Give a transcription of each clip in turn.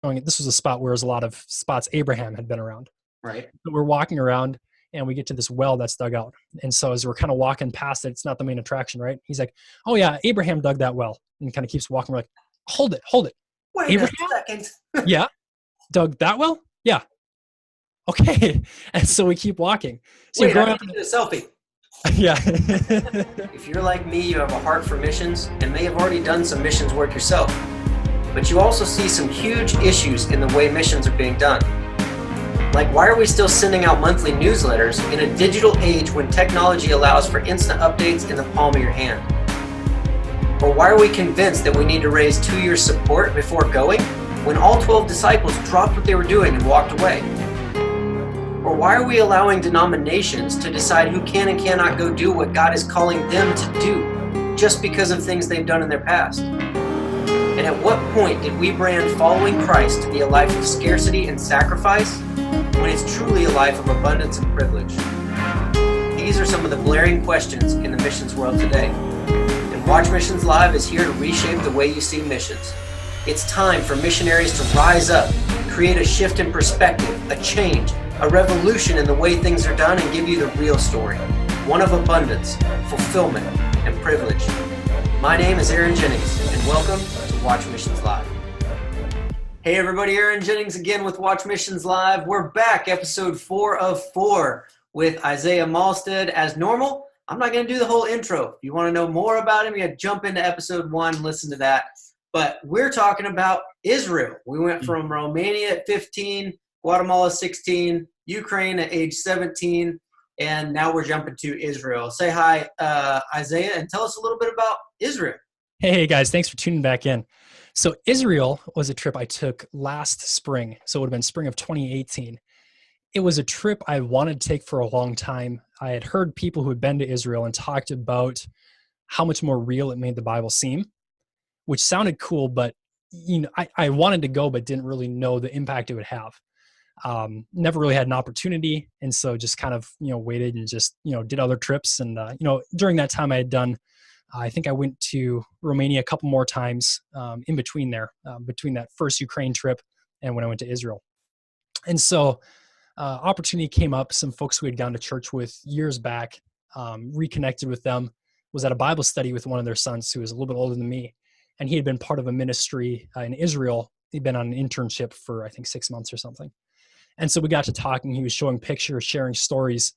this was a spot where there's a lot of spots Abraham had been around. Right. So we're walking around and we get to this well that's dug out. And so as we're kind of walking past it, it's not the main attraction, right? He's like, oh yeah, Abraham dug that well. And kind of keeps walking. We're like, hold it. Wait Abraham? a second. Yeah. Dug that well? Yeah. Okay. And so we keep walking. So Wait, you're I growing need up. to do a selfie. Yeah. If you're like me, you have a heart for missions and may have already done some missions work yourself. But you also see some huge issues in the way missions are being done. Like, why are we still sending out monthly newsletters in a digital age when technology allows for instant updates in the palm of your hand? Or why are we convinced that we need to raise 2 years' support before going when all 12 disciples dropped what they were doing and walked away? Or why are we allowing denominations to decide who can and cannot go do what God is calling them to do just because of things they've done in their past? And at what point did we brand following Christ to be a life of scarcity and sacrifice when it's truly a life of abundance and privilege? These are some of the blaring questions in the missions world today. And Watch Missions Live is here to reshape the way you see missions. It's time for missionaries to rise up, create a shift in perspective, a change, a revolution in the way things are done, and give you the real story, one of abundance, fulfillment, and privilege. My name is Aaron Jennings, and welcome to Watch Missions Live. Hey everybody, Aaron Jennings again with Watch Missions Live. We're back, episode 4 of 4 with Isaiah Malstead. As normal, I'm not going to do the whole intro. If you want to know more about him, you got to jump into episode 1 and listen to that. But we're talking about Israel. We went from Romania at 15, Guatemala 16, Ukraine at age 17, and now we're jumping to Israel. Say hi, Isaiah, and tell us a little bit about Israel. Hey guys, thanks for tuning back in. So Israel was a trip I took last spring. So it would have been spring of 2018. It was a trip I wanted to take for a long time. I had heard people who had been to Israel and talked about how much more real it made the Bible seem, which sounded cool, but I wanted to go, but didn't really know the impact it would have. Never really had an opportunity. And so just kind of, waited and just, did other trips. And, during that time I had done, I think I went to Romania a couple more times in between there, between that first Ukraine trip and when I went to Israel. And so opportunity came up, some folks who had gone to church with years back, reconnected with them, was at a Bible study with one of their sons who was a little bit older than me. And he had been part of a ministry in Israel. He'd been on an internship for, I think, 6 months or something. And so we got to talking. He was showing pictures, sharing stories,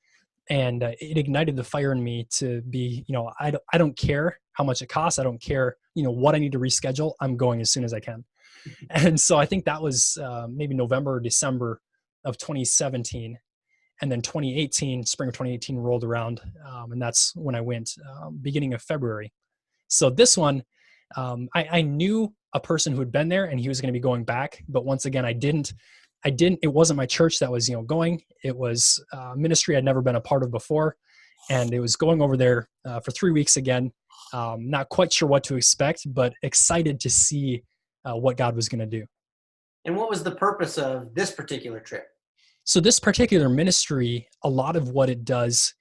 and it ignited the fire in me to be, I don't care how much it costs. I don't care, what I need to reschedule. I'm going as soon as I can. And so I think that was maybe November or December of 2017. And then 2018, spring of 2018 rolled around. And that's when I went, beginning of February. So this one, I knew a person who had been there and he was going to be going back. But once again, it wasn't my church that was, going. It was ministry I'd never been a part of before. And it was going over there for 3 weeks again. Not quite sure what to expect, but excited to see what God was going to do. And what was the purpose of this particular trip? So this particular ministry, a lot of what it does,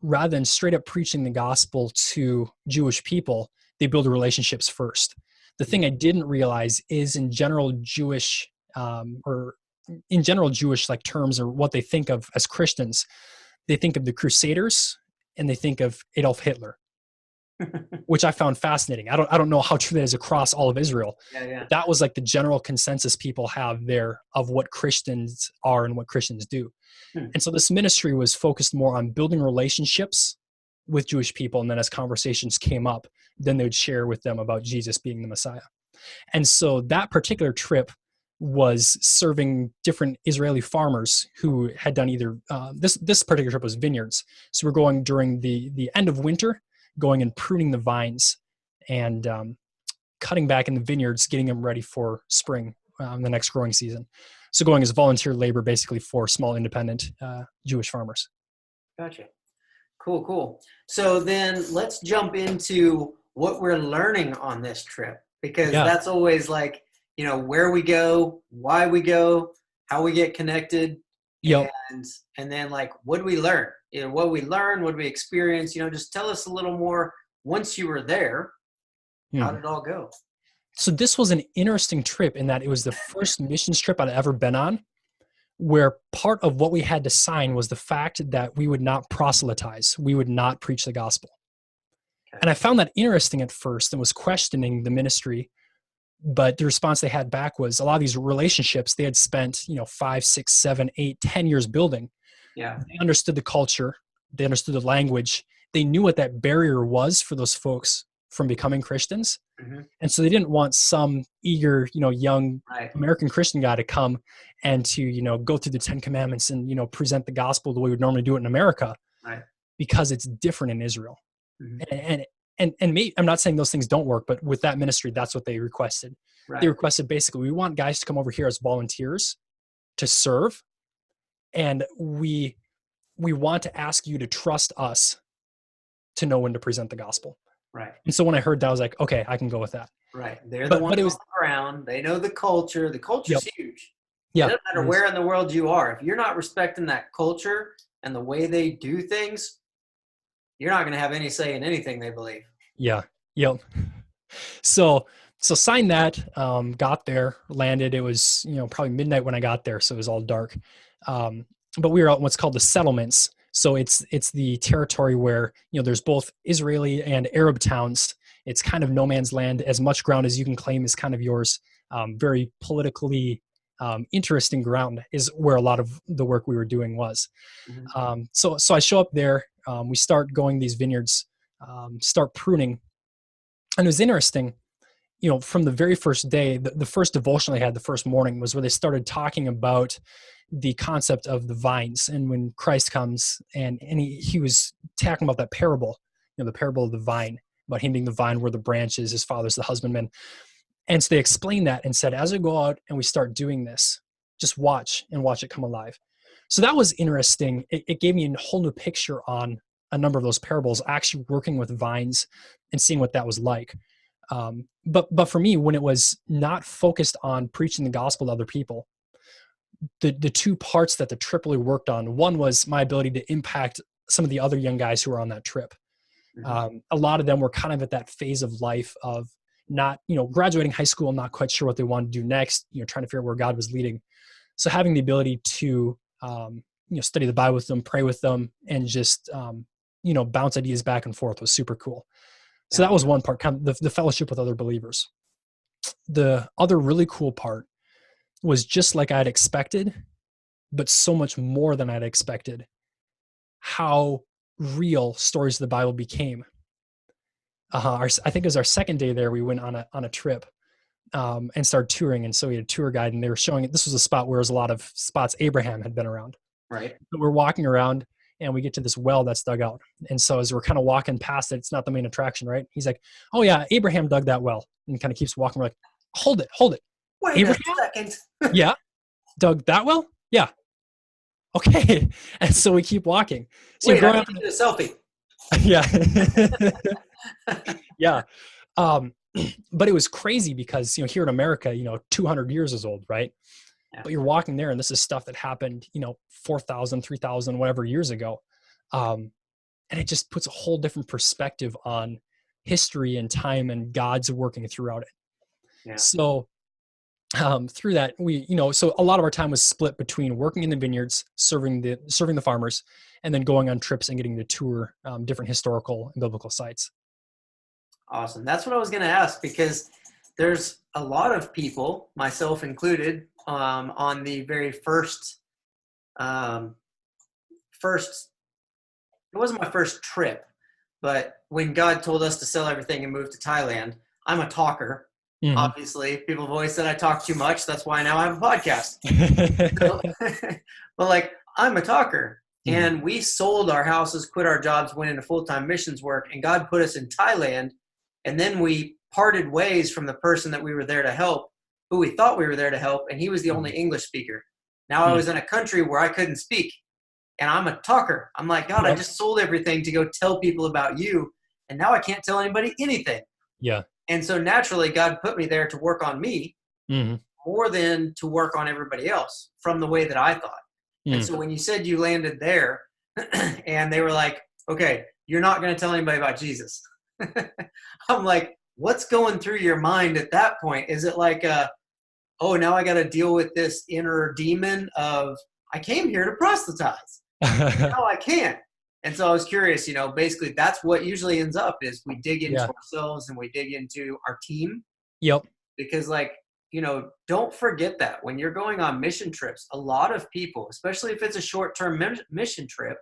rather than straight up preaching the gospel to Jewish people, they build relationships first. The thing I didn't realize is in general Jewish like terms, or what they think of as Christians, they think of the Crusaders and they think of Adolf Hitler, which I found fascinating. I don't know how true that is across all of Israel. Yeah. That was like the general consensus people have there of what Christians are and what Christians do. And so this ministry was focused more on building relationships with Jewish people. And then as conversations came up, then they would share with them about Jesus being the Messiah. And so that particular trip was serving different Israeli farmers who had done either, this particular trip was vineyards. So we're going during the end of winter, going and pruning the vines and cutting back in the vineyards, getting them ready for spring, the next growing season. So going as volunteer labor basically for small independent Jewish farmers. Gotcha. Cool. So then let's jump into what we're learning on this trip, because that's always like, where we go, why we go, how we get connected. Yep. And then like, what do we learn? What we learn, what we experience, just tell us a little more. Once you were there, how did it all go? So this was an interesting trip in that it was the first missions trip I'd ever been on, where part of what we had to sign was the fact that we would not proselytize. We would not preach the gospel. Okay. And I found that interesting at first and was questioning the ministry. But the response they had back was a lot of these relationships they had spent, 5, 6, 7, 8, 10 years building. Yeah. They understood the culture. They understood the language. They knew what that barrier was for those folks from becoming Christians. Mm-hmm. And so they didn't want some eager, young American Christian guy to come and to, go through the 10 Commandments and, present the gospel the way we would normally do it in America, right, because it's different in Israel. Mm-hmm. And me, I'm not saying those things don't work, but with that ministry, that's what they requested. Right. They requested basically, we want guys to come over here as volunteers to serve. And we want to ask you to trust us to know when to present the gospel. Right. And so when I heard that, I was like, okay, I can go with that. Right. They're the ones on the ground. They know the culture. The culture's huge. Yeah. It doesn't matter where in the world you are. If you're not respecting that culture and the way they do things, you're not going to have any say in anything they believe. Yeah. Yep. So signed that, got there, landed. It was, probably midnight when I got there. So it was all dark. But we were out in what's called the settlements. So it's the territory where, there's both Israeli and Arab towns. It's kind of no man's land. As much ground as you can claim is kind of yours. Very politically interesting ground is where a lot of the work we were doing was. Mm-hmm. So I show up there. We start going these vineyards, start pruning. And it was interesting, from the very first day, the first devotion I had the first morning was where they started talking about the concept of the vines. And when Christ comes and he was talking about that parable, the parable of the vine, about him being the vine where the branch is, his father's the husbandman. And so they explained that and said, as we go out and we start doing this, just watch it come alive. So that was interesting. It gave me a whole new picture on a number of those parables, actually working with vines and seeing what that was like. But for me, when it was not focused on preaching the gospel to other people, the two parts that the trip really worked on, one was my ability to impact some of the other young guys who were on that trip. Mm-hmm. A lot of them were kind of at that phase of life of not, graduating high school, not quite sure what they wanted to do next, trying to figure out where God was leading. So having the ability to, study the Bible with them, pray with them, and just, bounce ideas back and forth was super cool. So that was one part, kind of the fellowship with other believers. The other really cool part was just like I'd expected, but so much more than I'd expected, how real stories of the Bible became. I think it was our second day there, we went on a trip and started touring. And so we had a tour guide and they were showing it. This was a spot where there was a lot of spots Abraham had been around. Right. So we're walking around and we get to this well that's dug out. And so as we're kind of walking past it, it's not the main attraction, right? He's like, oh yeah, Abraham dug that well. And kind of keeps walking. We're like, hold it. Wait Abraham? a second. Yeah. Dug that well? Yeah. Okay. And so we keep walking. So wait, I need to do a selfie. Yeah. Yeah. But it was crazy because, here in America, 200 years is old, right? Yeah. But you're walking there and this is stuff that happened, 4,000, 3,000, whatever years ago. And it just puts a whole different perspective on history and time and God's working throughout it. Yeah. So through that, we, so a lot of our time was split between working in the vineyards, serving the farmers, and then going on trips and getting to tour different historical and biblical sites. Awesome. That's what I was going to ask, because there's a lot of people, myself included, on the very first, it wasn't my first trip, but when God told us to sell everything and move to Thailand, I'm a talker. Mm-hmm. Obviously, people have always said I talk too much. That's why now I have a podcast. But I'm a talker. Mm-hmm. And we sold our houses, quit our jobs, went into full-time missions work, and God put us in Thailand. And then we parted ways from the person that we were there to help, who we thought we were there to help, and he was the only English speaker. Now I was in a country where I couldn't speak, and I'm a talker. I'm like, God, I just sold everything to go tell people about you, and now I can't tell anybody anything. Yeah. And so naturally, God put me there to work on me more than to work on everybody else from the way that I thought. And so when you said you landed there and they were like, okay, you're not going to tell anybody about Jesus. I'm like, what's going through your mind at that point? Is it like, oh, now I got to deal with this inner demon of, I came here to proselytize. No, I can't. And so I was curious, basically that's what usually ends up is we dig into Yeah. ourselves and we dig into our team Yep. because don't forget that when you're going on mission trips, a lot of people, especially if it's a short-term mission trip,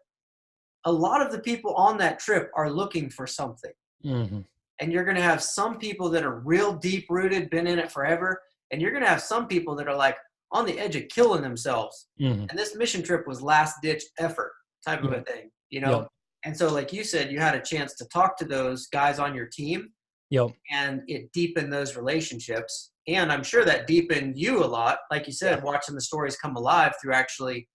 a lot of the people on that trip are looking for something. Mm-hmm. And you're going to have some people that are real deep rooted, been in it forever. And you're going to have some people that are like on the edge of killing themselves. Mm-hmm. And this mission trip was last ditch effort type of a Yep. thing, Yep. And so like you said, you had a chance to talk to those guys on your team Yep. and it deepened those relationships. And I'm sure that deepened you a lot, like you said, Yeah. watching the stories come alive through actually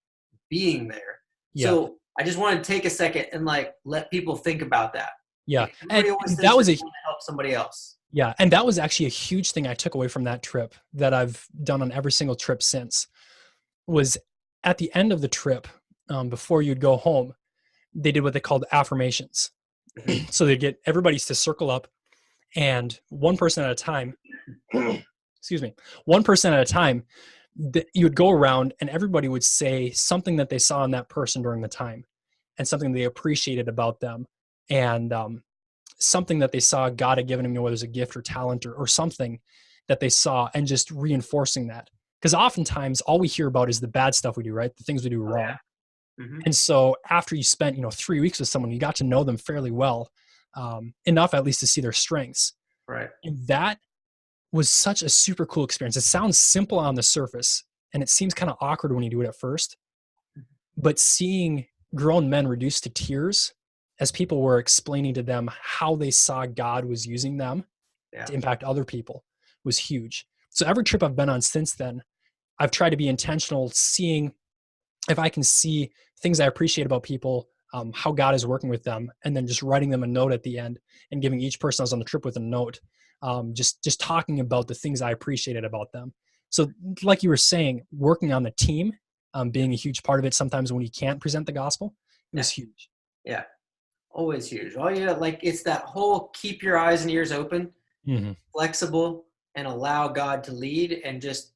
being there. Yeah. So I just want to take a second and like let people think about that. Yeah. Like, everybody always And thinks that was they a want to help somebody else. Yeah, and that was actually a huge thing I took away from that trip that I've done on every single trip since. Was at the end of the trip, before you'd go home, they did what they called affirmations. Mhm. So they get everybody's to circle up, and one person at a time, excuse me, one person at a time, you would go around and everybody would say something that they saw in that person during the time, and something they appreciated about them, and something that they saw God had given them, whether it's a gift or talent or something that they saw, and just reinforcing that. Because oftentimes all we hear about is the bad stuff we do, right? The things we do Oh, wrong. yeah. Mm-hmm. And so after you spent, 3 weeks with someone, you got to know them fairly well, enough at least to see their strengths. Right. And that was such a super cool experience. It sounds simple on the surface, and it seems kind of awkward when you do it at first. But seeing grown men reduced to tears as people were explaining to them how they saw God was using them to impact other people was huge. So every trip I've been on since then, I've tried to be intentional, seeing if I can see things I appreciate about people, how God is working with them, and then just writing them a note at the end and giving each person I was on the trip with a note, just talking about the things I appreciated about them. So like you were saying, working on the team, being a huge part of it. Sometimes when you can't present the gospel, it was huge. Yeah. Always huge. Oh yeah. Like it's that whole keep your eyes and ears open, Mm-hmm. flexible, and allow God to lead, and just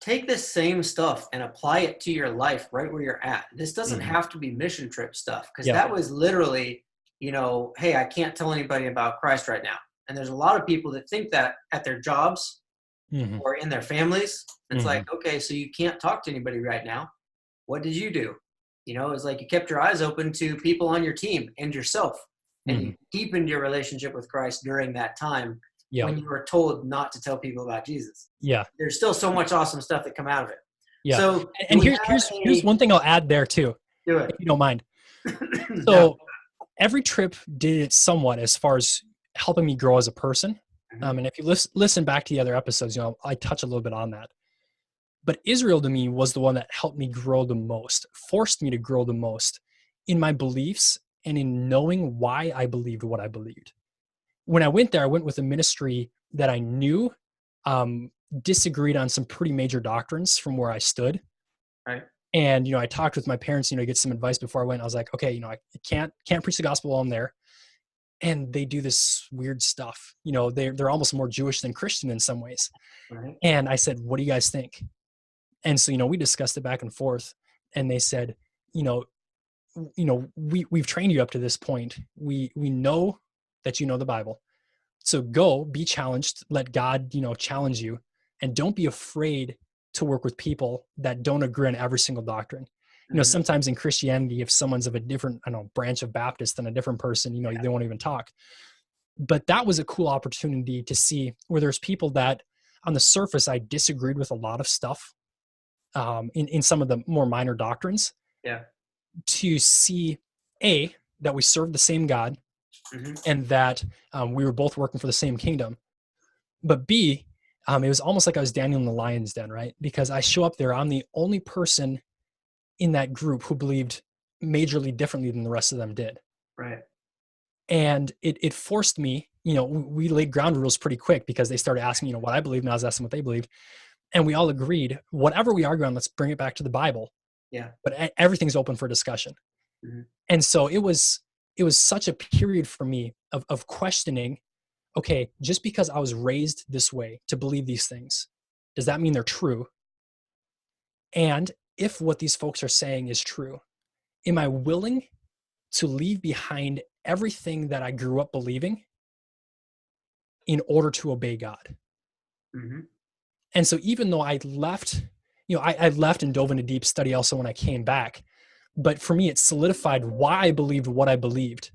take this same stuff and apply it to your life right where you're at. This doesn't Mm-hmm. have to be mission trip stuff, because Yeah. that was literally, hey, I can't tell anybody about Christ right now. And there's a lot of people that think that at their jobs Mm-hmm. or in their families. It's Mm-hmm. like, okay, so you can't talk to anybody right now. What did you do? It's like you kept your eyes open to people on your team and yourself, and you deepened your relationship with Christ during that time when you were told not to tell people about Jesus. Yeah. There's still so much awesome stuff that come out of it. Yeah. So and here's one thing I'll add there too, do it. if you don't mind. So So every trip did it somewhat as far as helping me grow as a person. And if you listen back to the other episodes, I touch a little bit on that. But Israel to me was the one that helped me grow the most, forced me to grow the most in my beliefs and in knowing why I believed what I believed. When I went there, I went with a ministry that I knew disagreed on some pretty major doctrines from where I stood. Right. And, I talked with my parents, to get some advice before I went. I was like, okay, I can't preach the gospel while I'm there. And they do this weird stuff. They're almost more Jewish than Christian in some ways. Right. And I said, what do you guys think? And so, we discussed it back and forth, and they said, we've trained you up to this point. We know that you know the Bible. So go be challenged, let God, challenge you, and don't be afraid to work with people that don't agree on every single doctrine. Sometimes in Christianity, if someone's of a different, branch of Baptist than a different person, they won't even talk. But that was a cool opportunity to see where there's people that on the surface, I disagreed with a lot of stuff in some of the more minor doctrines. Yeah. To see that we serve the same God, and that we were both working for the same kingdom. But B, it was almost like I was Daniel in the lion's den, right? Because I show up there, I'm the only person in that group who believed majorly differently than the rest of them did. Right. And it forced me, we laid ground rules pretty quick, because they started asking, what I believed, and I was asking what they believed. And we all agreed, whatever we argue on, let's bring it back to the Bible. Yeah. But everything's open for discussion. And so it was such a period for me of questioning okay, just because I was raised this way to believe these things, does that mean they're true? And if what these folks are saying is true, am I willing to leave behind everything that I grew up believing in order to obey God? Mm-hmm. And so even though I left, I left and dove into deep study also when I came back, but for me, it solidified why I believed what I believed,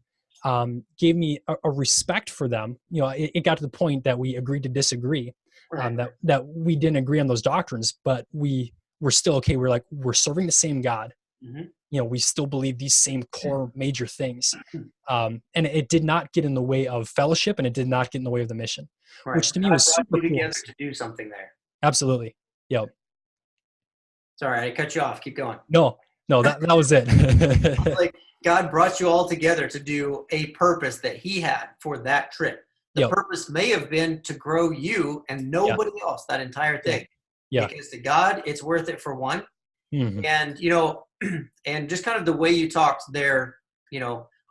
gave me a respect for them. It got to the point that we agreed to disagree, Right. that we didn't agree on those doctrines, but we were still okay. We're serving the same God. Mm-hmm. We still believe these same core major things. And it did not get in the way of fellowship, and it did not get in the way of the mission, Right. which to me God was brought super you cool. together to do something there. Absolutely. Yep. Sorry, I cut you off. Keep going. No, that was it. Like God brought you all together to do a purpose that he had for that trip. The Yep. purpose may have been to grow you and nobody else, that entire thing. Yeah. Because to God, it's worth it for one. Mm-hmm. And, and just kind of the way you talked there,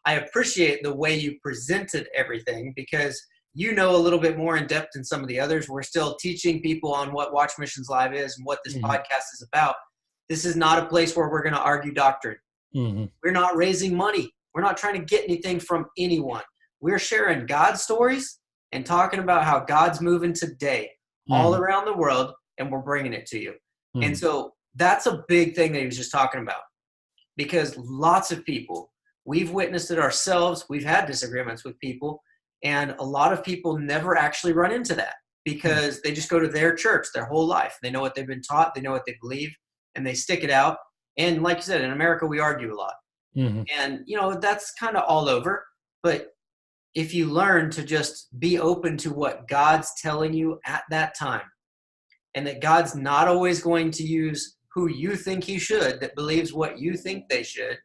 I appreciate the way you presented everything, because you know a little bit more in depth than some of the others. We're still teaching people on what Watch Missions Live is and what this Mm-hmm. podcast is about. This is not a place where we're going to argue doctrine. Mm-hmm. We're not raising money. We're not trying to get anything from anyone. We're sharing God's stories and talking about how God's moving today all around the world, and we're bringing it to you. Mm-hmm. And so that's a big thing that he was just talking about, because lots of people, we've witnessed it ourselves. We've had disagreements with people, and a lot of people never actually run into that because they just go to their church their whole life. They know what they've been taught. They know what they believe, and they stick it out. And like you said, in America, we argue a lot. Mm-hmm. And, that's kind of all over. But if you learn to just be open to what God's telling you at that time, and that God's not always going to use who you think he should, that believes what you think they should,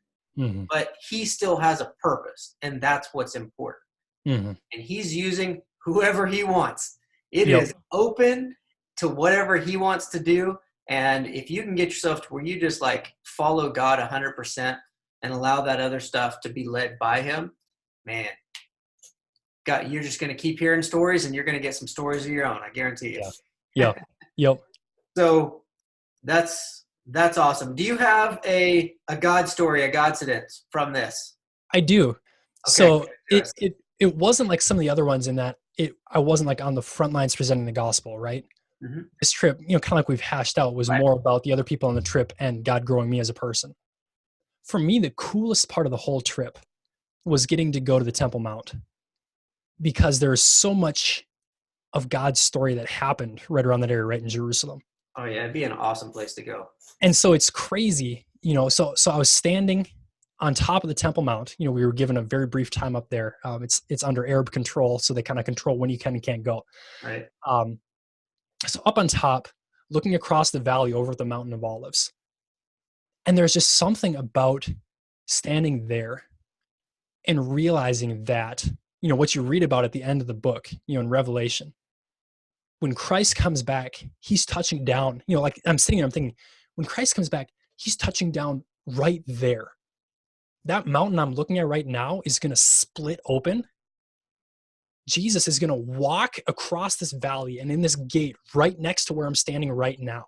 but he still has a purpose, and that's what's important. And he's using whoever he wants. It is open to whatever he wants to do. And if you can get yourself to where you just follow God 100% and allow that other stuff to be led by him, man, God, you're just going to keep hearing stories, and you're going to get some stories of your own. I guarantee you. Yep. So that's awesome. Do you have a God story, a Godcidence from this? I do. Okay. So it wasn't like some of the other ones in that I wasn't on the front lines presenting the gospel, right? Mm-hmm. This trip, kind of like we've hashed out, was more about the other people on the trip and God growing me as a person. For me, the coolest part of the whole trip was getting to go to the Temple Mount, because there's so much of God's story that happened right around that area, right in Jerusalem. Oh yeah, it'd be an awesome place to go. And so it's crazy, so I was standing on top of the Temple Mount. We were given a very brief time up there. It's under Arab control, so they kind of control when you can and can't go. Right. So up on top, looking across the valley over the Mountain of Olives. And there's just something about standing there and realizing that, what you read about at the end of the book, in Revelation, when Christ comes back, he's touching down, I'm sitting there, I'm thinking, when Christ comes back, he's touching down right there. That mountain I'm looking at right now is going to split open. Jesus is going to walk across this valley and in this gate right next to where I'm standing right now.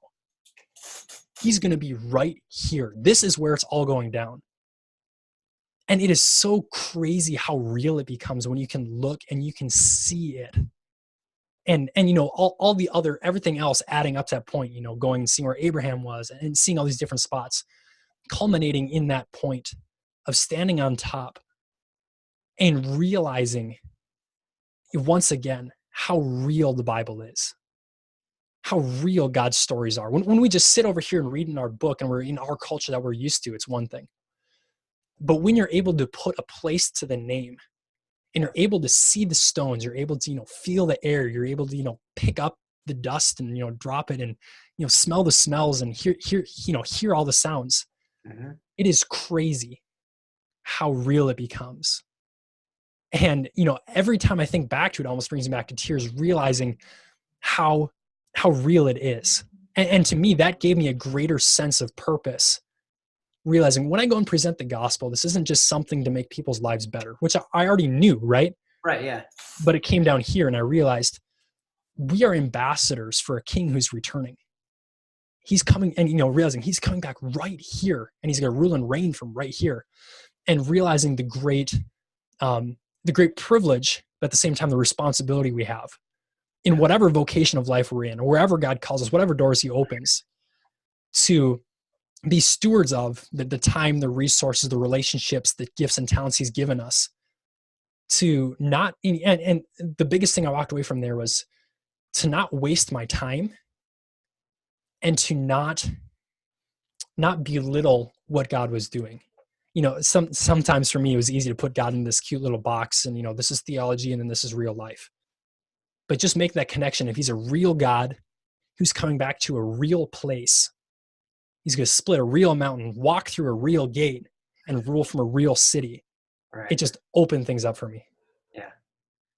He's going to be right here. This is where it's all going down. And it is so crazy how real it becomes when you can look and you can see it. And all the other, everything else adding up to that point, going and seeing where Abraham was and seeing all these different spots, culminating in that point of standing on top and realizing once again how real the Bible is, how real God's stories are. When we just sit over here and read in our book and we're in our culture that we're used to, it's one thing. But when you're able to put a place to the name, and you're able to see the stones, you're able to, feel the air, you're able to, pick up the dust and, drop it and, smell the smells and hear all the sounds. Mm-hmm. It is crazy how real it becomes. And, every time I think back to it, it almost brings me back to tears, realizing how real it is. And to me, that gave me a greater sense of purpose, realizing when I go and present the gospel, this isn't just something to make people's lives better, which I already knew, right? Right. Yeah. But it came down here and I realized we are ambassadors for a king who's returning. He's coming and, realizing he's coming back right here and he's going to rule and reign from right here, and realizing the great privilege, but at the same time, the responsibility we have in whatever vocation of life we're in, or wherever God calls us, whatever doors he opens, to be stewards of the time, the resources, the relationships, the gifts and talents he's given us, to not, and the biggest thing I walked away from there was to not waste my time and to not belittle what God was doing. Sometimes for me, it was easy to put God in this cute little box and, this is theology and then this is real life. But just make that connection. If he's a real God who's coming back to a real place, he's going to split a real mountain, walk through a real gate, and rule from a real city. Right. It just opened things up for me. Yeah.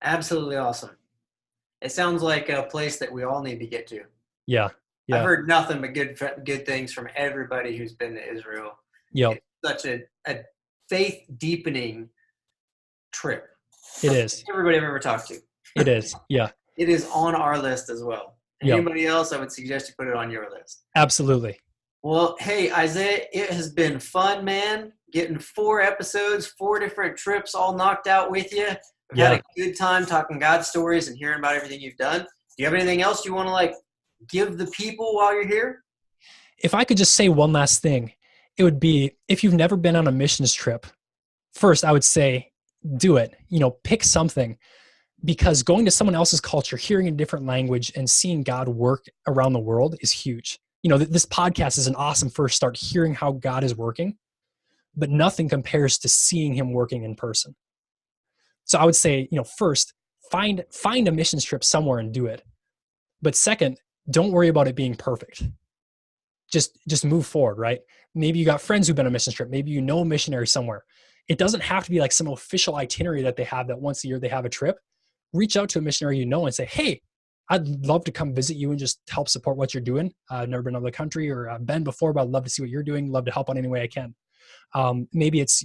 Absolutely awesome. It sounds like a place that we all need to get to. Yeah. Yeah. I've heard nothing but good things from everybody who's been to Israel. Yep. It's such a faith deepening trip. It is. Everybody I've ever talked to. It is. Yeah. It is on our list as well. Yep. Anybody else, I would suggest you put it on your list. Absolutely. Well, hey, Isaiah, it has been fun, man. Getting 4 episodes, 4 different trips all knocked out with you. We've had a good time talking God stories and hearing about everything you've done. Do you have anything else you want to give the people while you're here? If I could just say one last thing, it would be, if you've never been on a missions trip, first I would say do it. Pick something, because going to someone else's culture, hearing a different language and seeing God work around the world is huge. This podcast is an awesome first start, hearing how God is working, but nothing compares to seeing him working in person. So I would say, first, find a missions trip somewhere and do it. But second, don't worry about it being perfect. Just move forward, right? Maybe you got friends who've been on a mission trip. Maybe a missionary somewhere. It doesn't have to be like some official itinerary that they have that once a year they have a trip. Reach out to a missionary and say, hey, I'd love to come visit you and just help support what you're doing. I've never been to another country or I've been before, but I'd love to see what you're doing. Love to help on any way I can. Maybe it's,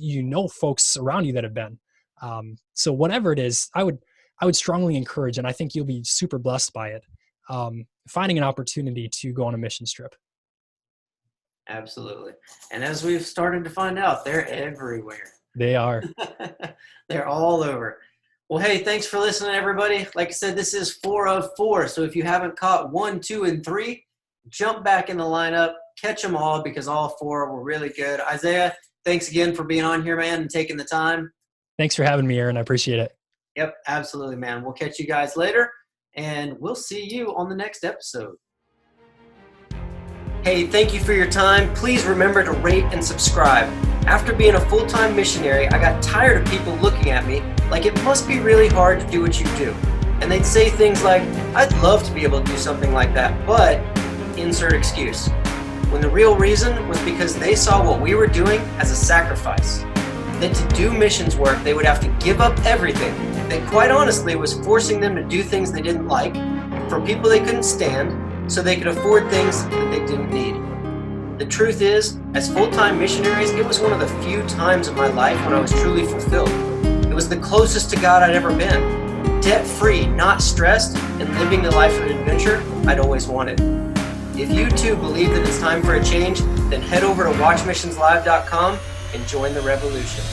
folks around you that have been. So whatever it is, I would strongly encourage, and I think you'll be super blessed by it, finding an opportunity to go on a missions trip. Absolutely. And as we've started to find out, they're everywhere. They are. They're all over. Well, hey, thanks for listening, everybody. Like I said, this is 4 of 4. So if you haven't caught 1, 2, and 3, jump back in the lineup, catch them all, because all 4 were really good. Isaiah, thanks again for being on here, man, and taking the time. Thanks for having me, Aaron. I appreciate it. Yep, absolutely, man. We'll catch you guys later, and we'll see you on the next episode. Hey, thank you for your time. Please remember to rate and subscribe. After being a full-time missionary, I got tired of people looking at me like it must be really hard to do what you do. And they'd say things like, I'd love to be able to do something like that, but insert excuse. When the real reason was because they saw what we were doing as a sacrifice. That to do missions work, they would have to give up everything. That quite honestly was forcing them to do things they didn't like, for people they couldn't stand, so they could afford things that they didn't need. The truth is, as full-time missionaries, it was one of the few times in my life when I was truly fulfilled. It was the closest to God I'd ever been. Debt-free, not stressed, and living the life of adventure I'd always wanted. If you too believe that it's time for a change, then head over to watchmissionslive.com and join the revolution.